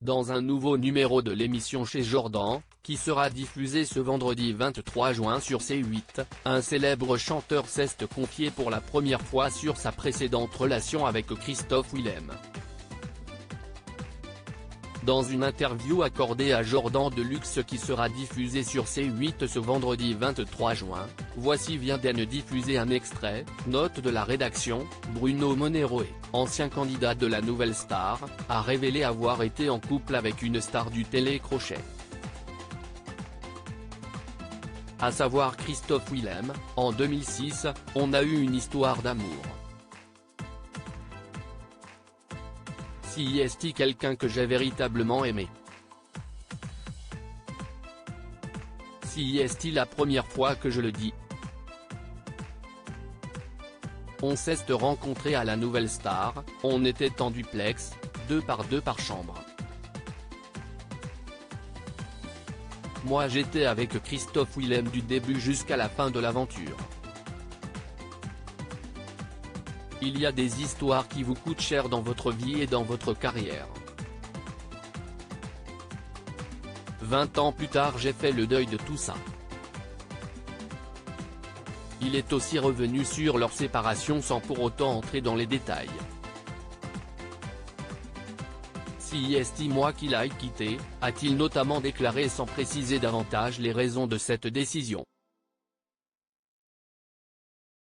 dans un nouveau numéro de l'émission Chez Jordan, qui sera diffusé ce vendredi 23 juin sur C8, un célèbre chanteur s'est confié pour la première fois sur sa précédente relation avec Christophe Willem. Dans une interview accordée à Jordan Deluxe qui sera diffusée sur C8 ce vendredi 23 juin, Voici vient d'en diffuser un extrait. Note de la rédaction, Bruno Monero, ancien candidat de la Nouvelle Star, a révélé avoir été en couple avec une star du télécrochet. À savoir Christophe Willem. En 2006, on a eu une histoire d'amour. Si est-il quelqu'un que j'ai véritablement aimé? Si est-il la première fois que je le dis? On s'est rencontrés à la Nouvelle Star, on était en duplex, 2 par chambre. Moi j'étais avec Christophe Willem du début jusqu'à la fin de l'aventure. Il y a des histoires qui vous coûtent cher dans votre vie et dans votre carrière. 20 ans plus tard j'ai fait le deuil de tout ça. Il est aussi revenu sur leur séparation sans pour autant entrer dans les détails. Si est-il moi qui l'ai quitté, a-t-il notamment déclaré sans préciser davantage les raisons de cette décision.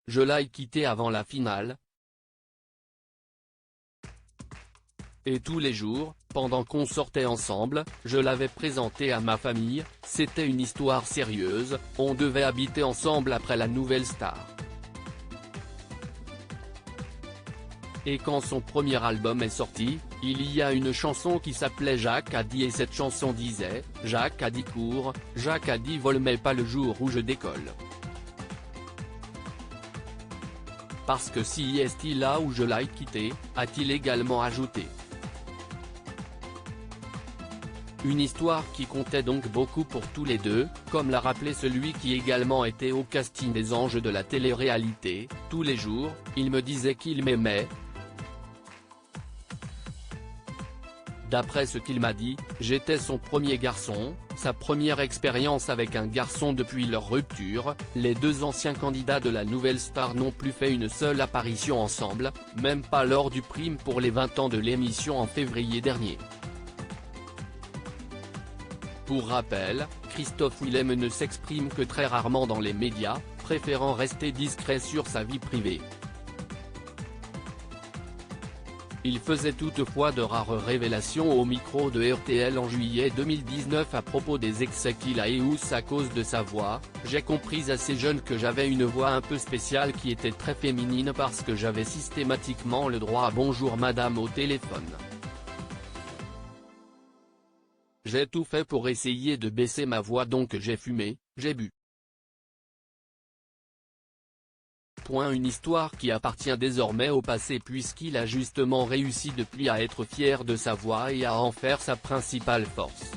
Je l'ai quitté avant la finale. Et tous les jours, pendant qu'on sortait ensemble, je l'avais présenté à ma famille, c'était une histoire sérieuse, on devait habiter ensemble après la Nouvelle Star. Et quand son premier album est sorti, il y a une chanson qui s'appelait Jacques a dit et cette chanson disait, Jacques a dit cours, Jacques a dit vol mais pas le jour où je décolle. Parce que si est-il là où je l'ai quitté, a-t-il également ajouté. Une histoire qui comptait donc beaucoup pour tous les deux, comme l'a rappelé celui qui également était au casting des Anges de la télé-réalité. Tous les jours, il me disait qu'il m'aimait. D'après ce qu'il m'a dit, j'étais son premier garçon, sa première expérience avec un garçon depuis leur rupture. Les deux anciens candidats de la Nouvelle Star n'ont plus fait une seule apparition ensemble, même pas lors du prime pour les 20 ans de l'émission en février dernier. Pour rappel, Christophe Willem ne s'exprime que très rarement dans les médias, préférant rester discret sur sa vie privée. Il faisait toutefois de rares révélations au micro de RTL en juillet 2019 à propos des excès qu'il a eu à cause de sa voix. J'ai compris assez jeune que j'avais une voix un peu spéciale qui était très féminine parce que j'avais systématiquement le droit à bonjour madame au téléphone. J'ai tout fait pour essayer de baisser ma voix donc j'ai fumé, j'ai bu. Une histoire qui appartient désormais au passé puisqu'il a justement réussi depuis à être fier de sa voix et à en faire sa principale force.